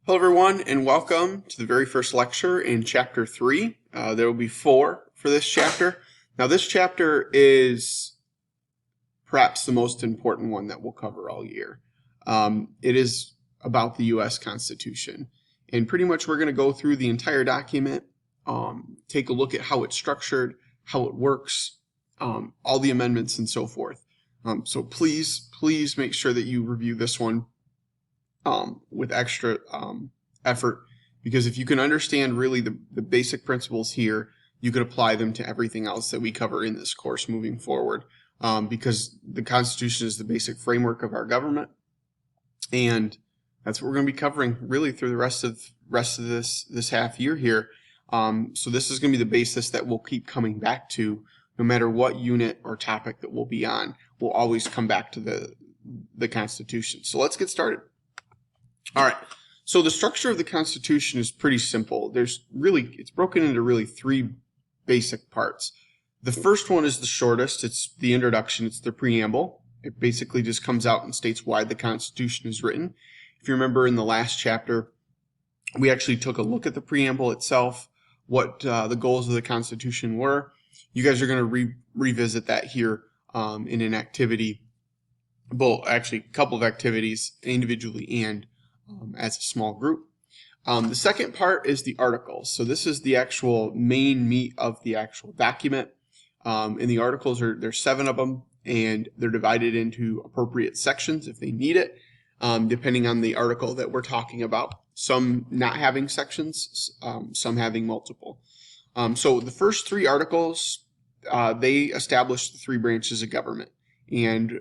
Hello everyone and welcome to the very first lecture in chapter 3. There will be 4 for this chapter. Now this chapter is perhaps the most important one that we'll cover all year. It is about the U.S. Constitution, and pretty much we're going to go through the entire document, take a look at how it's structured, how it works, all the amendments and so forth. So please make sure that you review this one with extra effort, because if you can understand really the basic principles here, you can apply them to everything else that we cover in this course moving forward, because the Constitution is the basic framework of our government, and that's what we're going to be covering really through the rest of this half year here. So this is going to be the basis that we'll keep coming back to no matter what unit or topic that we'll be on. We'll always come back to the Constitution. So let's get started. All right, so the structure of the Constitution is pretty simple. It's broken into really 3 basic parts. The first one is the shortest. It's the introduction. It's the preamble. It basically just comes out and states why the Constitution is written. If you remember in the last chapter, we actually took a look at the preamble itself, what the goals of the Constitution were. You guys are going to revisit that here in an activity. Well, actually, a couple of activities individually and as a small group. The second part is the articles. So this is the actual main meat of the actual document. And the articles there's 7 of them, and they're divided into appropriate sections if they need it, depending on the article that we're talking about. Some not having sections, some having multiple. So the first 3 articles, they establish the 3 branches of government and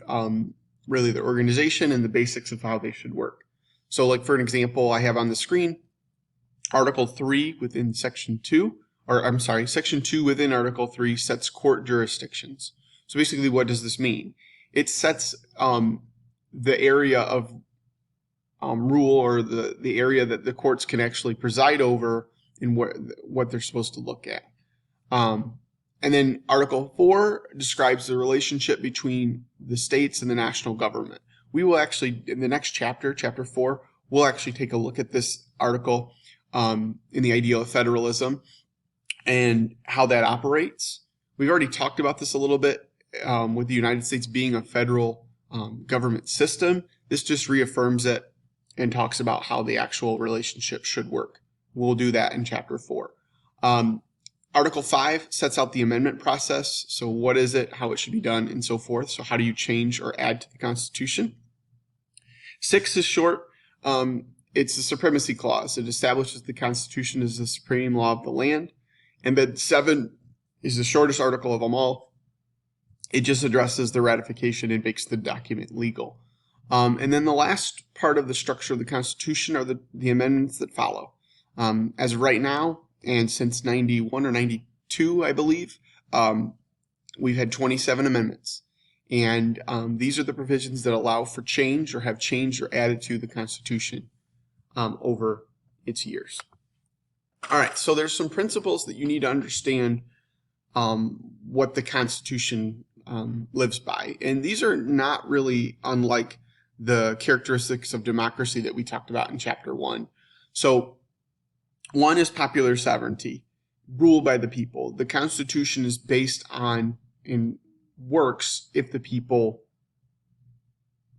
really the organization and the basics of how they should work. So like for an example, I have on the screen Article 3 within Section 2, Section 2 within Article 3 sets court jurisdictions. So basically what does this mean? It sets the area of rule, or the area that the courts can actually preside over and what they're supposed to look at. And then Article 4 describes the relationship between the states and the national government. We will actually, in the next chapter, chapter 4, we'll actually take a look at this article in the idea of federalism and how that operates. We've already talked about this a little bit with the United States being a federal government system. This just reaffirms it and talks about how the actual relationship should work. We'll do that in chapter 4. Article 5 sets out the amendment process. So what is it, how it should be done, and so forth. So how do you change or add to the Constitution? 6 is short. It's the supremacy clause. It establishes the Constitution as the supreme law of the land. And then 7 is the shortest article of them all. It just addresses the ratification and makes the document legal. And then the last part of the structure of the Constitution are the amendments that follow. As of right now, and since 91 or 92, I believe, we've had 27 amendments. And these are the provisions that allow for change or have changed or added to the Constitution over its years. All right, so there's some principles that you need to understand what the Constitution lives by. And these are not really unlike the characteristics of democracy that we talked about in chapter 1. So 1 is popular sovereignty, rule by the people. The Constitution is based on and works if the people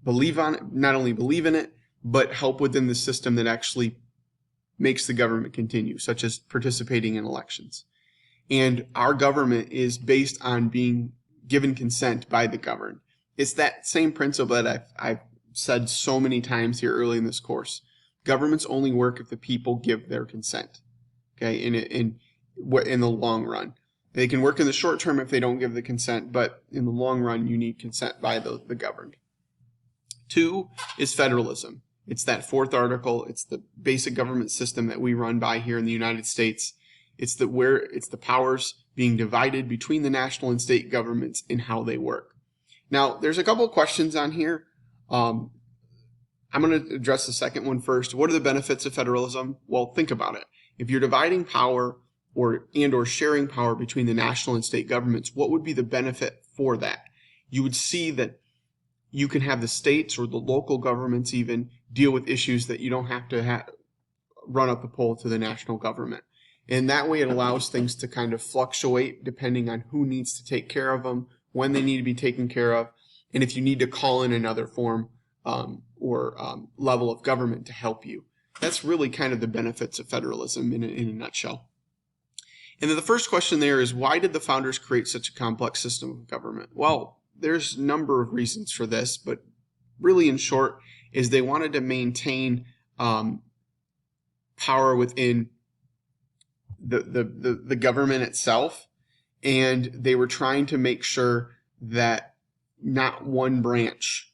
believe on it, not only believe in it, but help within the system that actually makes the government continue, such as participating in elections. And our government is based on being given consent by the governed. It's that same principle that I've said so many times here early in this course. Governments only work if the people give their consent, okay, in the long run. They can work in the short term if they don't give the consent, but in the long run, you need consent by the governed. 2 is federalism. It's that 4th article. It's the basic government system that we run by here in the United States. It's the powers being divided between the national and state governments and how they work. Now, there's a couple of questions on here. I'm going to address the second one first. What are the benefits of federalism? Well, think about it. If you're dividing power or sharing power between the national and state governments, what would be the benefit for that? You would see that you can have the states or the local governments even deal with issues that you don't have to run up the pole to the national government. And that way it allows things to kind of fluctuate depending on who needs to take care of them, when they need to be taken care of, and if you need to call in another form or level of government to help you. That's really kind of the benefits of federalism in a nutshell. And then the first question there is, why did the founders create such a complex system of government? Well, there's a number of reasons for this, but really in short is they wanted to maintain power within the government itself, and they were trying to make sure that not one branch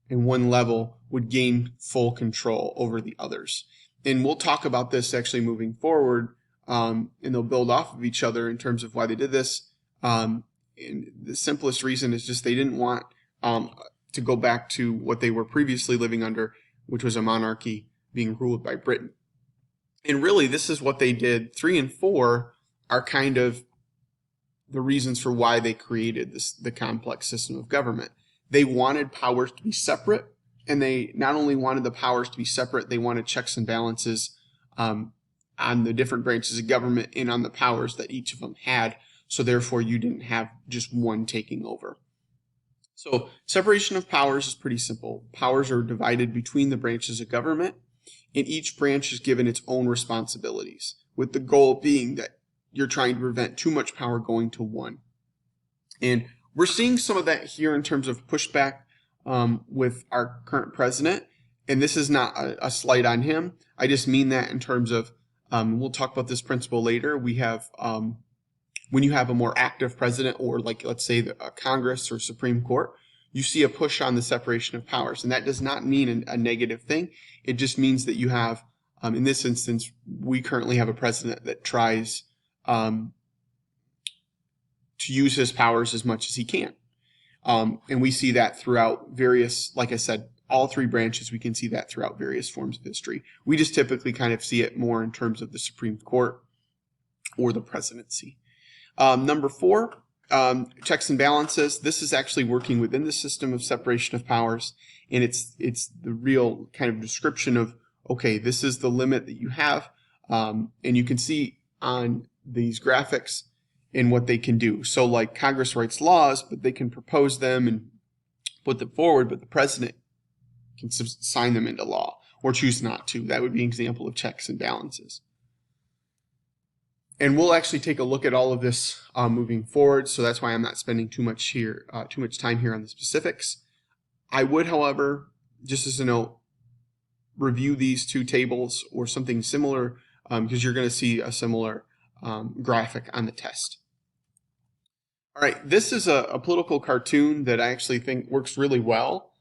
and one level would gain full control over the others. And we'll talk about this actually moving forward, and they'll build off of each other in terms of why they did this. And the simplest reason is just they didn't want to go back to what they were previously living under, which was a monarchy being ruled by Britain. And really, this is what they did. 3 and 4 are kind of the reasons for why they created the complex system of government. They wanted powers to be separate, and they not only wanted the powers to be separate, they wanted checks and balances on the different branches of government and on the powers that each of them had, so therefore you didn't have just one taking over. So separation of powers is pretty simple. Powers are divided between the branches of government, and each branch is given its own responsibilities, with the goal being that you're trying to prevent too much power going to one. And we're seeing some of that here in terms of pushback with our current president. And this is not a slight on him. I just mean that in terms of, we'll talk about this principle later. We have, when you have a more active president, or like, let's say a Congress or Supreme Court, you see a push on the separation of powers. And that does not mean a negative thing. It just means that you have, in this instance, we currently have a president that tries to use his powers as much as he can. And we see that throughout various, like I said, all 3 branches, we can see that throughout various forms of history. We just typically kind of see it more in terms of the Supreme Court or the presidency. Number 4, checks and balances. This is actually working within the system of separation of powers, and it's the real kind of description of, okay, this is the limit that you have, and you can see on these graphics in what they can do. So like Congress writes laws, but they can propose them and put them forward, but the president can sign them into law or choose not to. That would be an example of checks and balances. And we'll actually take a look at all of this moving forward, so that's why I'm not spending too much time here on the specifics. I would, however, just as a note, review these 2 tables or something similar, because you're going to see a similar graphic on the test. All right, this is a political cartoon that I actually think works really well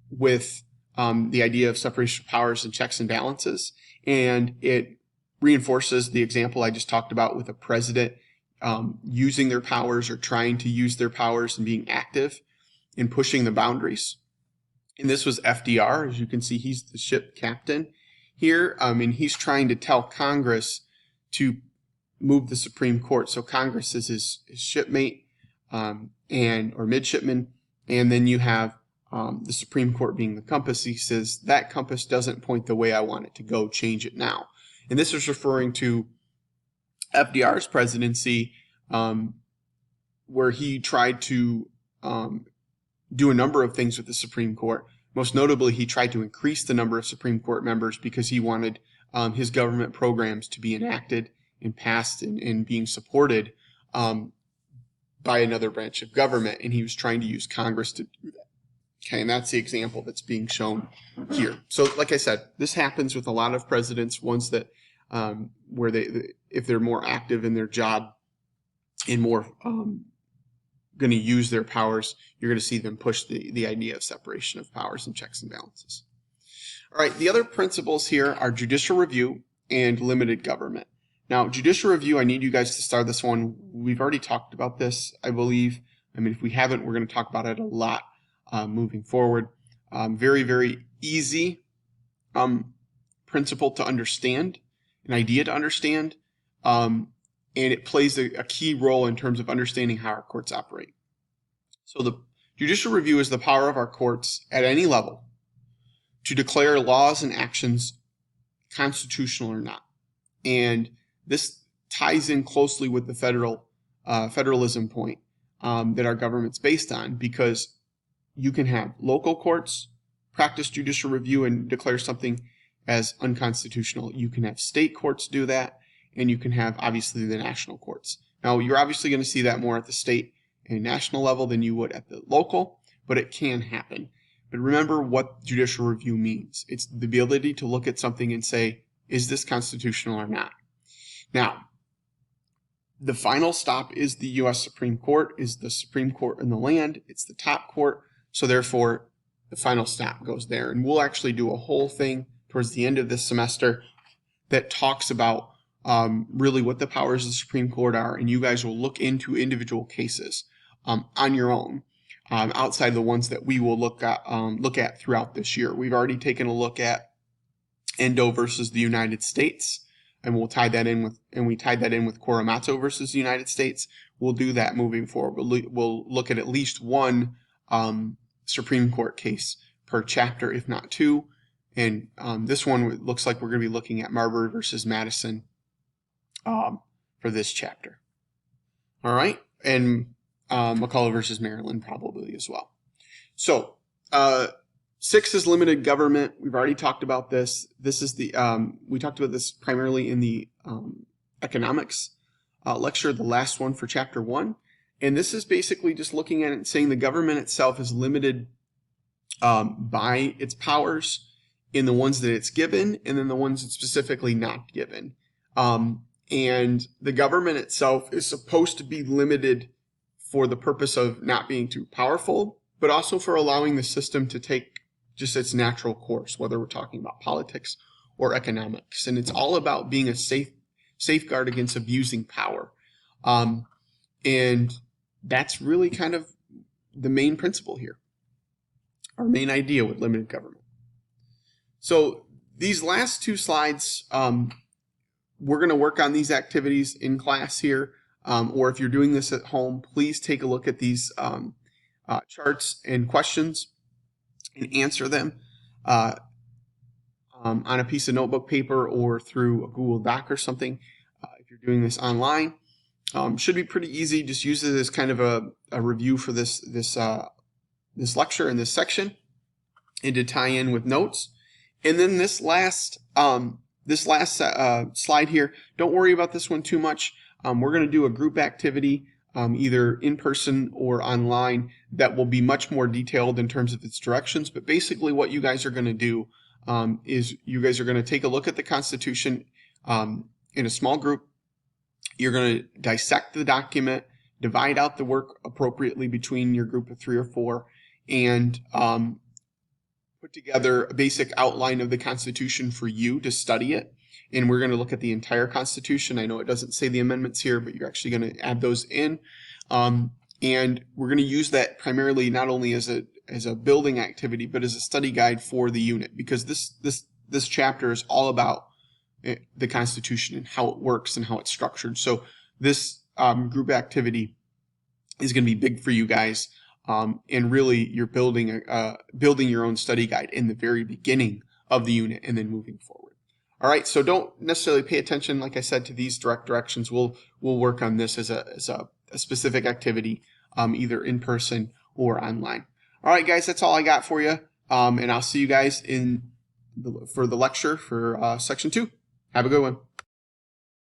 with the idea of separation of powers and checks and balances, and it reinforces the example I just talked about with a president using their powers or trying to use their powers and being active in pushing the boundaries. And this was FDR. As you can see, he's the ship captain here, and he's trying to tell Congress to move the Supreme Court. So Congress is his shipmate or midshipman, and then you have the Supreme Court being the compass. He says, that compass doesn't point the way I want it to go, change it now. And this is referring to FDR's presidency, where he tried to do a number of things with the Supreme Court. Most notably, he tried to increase the number of Supreme Court members because he wanted his government programs to be enacted and passed and being supported by another branch of government. And he was trying to use Congress to do that. Okay, and that's the example that's being shown here. So like I said, this happens with a lot of presidents, ones that where if they're more active in their job and more going to use their powers, you're going to see them push the idea of separation of powers and checks and balances. All right, the other principles here are judicial review and limited government. Now, judicial review, I need you guys to start this one. We've already talked about this, I believe. I mean, if we haven't, we're going to talk about it a lot moving forward. Very, very easy principle to understand, an idea to understand, and it plays a key role in terms of understanding how our courts operate. So the judicial review is the power of our courts at any level to declare laws and actions constitutional or not. And this ties in closely with the federalism point that our government's based on, because you can have local courts practice judicial review and declare something as unconstitutional. You can have state courts do that, and you can have, obviously, the national courts. Now, you're obviously going to see that more at the state and national level than you would at the local, but it can happen. But remember what judicial review means. It's the ability to look at something and say, is this constitutional or not? Now, the final stop is the U.S. Supreme Court, is the Supreme Court in the land. It's the top court. So therefore, the final stop goes there. And we'll actually do a whole thing towards the end of this semester that talks about really what the powers of the Supreme Court are. And you guys will look into individual cases on your own, outside the ones that we will look at throughout this year. We've already taken a look at Endo versus the United States. And we tied that in with Korematsu versus the United States. We'll do that moving forward. We'll look at least one Supreme Court case per chapter, if not two. And this one looks like we're going to be looking at Marbury versus Madison for this chapter. All right, and McCullough versus Maryland probably as well. So 6 is limited government. We've already talked about this. This is the we talked about this primarily in the economics lecture, the last one for chapter 1. And this is basically just looking at it and saying the government itself is limited by its powers in the ones that it's given, and then the ones it's specifically not given. And the government itself is supposed to be limited for the purpose of not being too powerful, but also for allowing the system to take just its natural course, whether we're talking about politics or economics. And it's all about being a safeguard against abusing power. And that's really kind of the main principle here, our main idea with limited government. So these last 2 slides, we're going to work on these activities in class here, or if you're doing this at home, please take a look at these charts and questions and answer them on a piece of notebook paper or through a Google Doc or something. If you're doing this online, should be pretty easy. Just use it as kind of a review for this lecture in this section, and to tie in with notes. And then this last slide here, don't worry about this one too much. We're going to do a group activity, either in person or online, that will be much more detailed in terms of its directions. But basically what you guys are going to do is you guys are going to take a look at the Constitution in a small group. You're going to dissect the document, divide out the work appropriately between your group of 3 or 4, and put together a basic outline of the Constitution for you to study it. And we're going to look at the entire Constitution. I know it doesn't say the amendments here, but you're actually going to add those in. And we're going to use that primarily not only as a building activity, but as a study guide for the unit, because this chapter is all about the Constitution and how it works and how it's structured. So this group activity is going to be big for you guys. And really, you're building your own study guide in the very beginning of the unit and then moving forward. All right, so don't necessarily pay attention, like I said, to these direct directions. We'll work on this as a specific activity, either in person or online. All right, guys, that's all I got for you, and I'll see you guys for the lecture for section 2. Have a good one.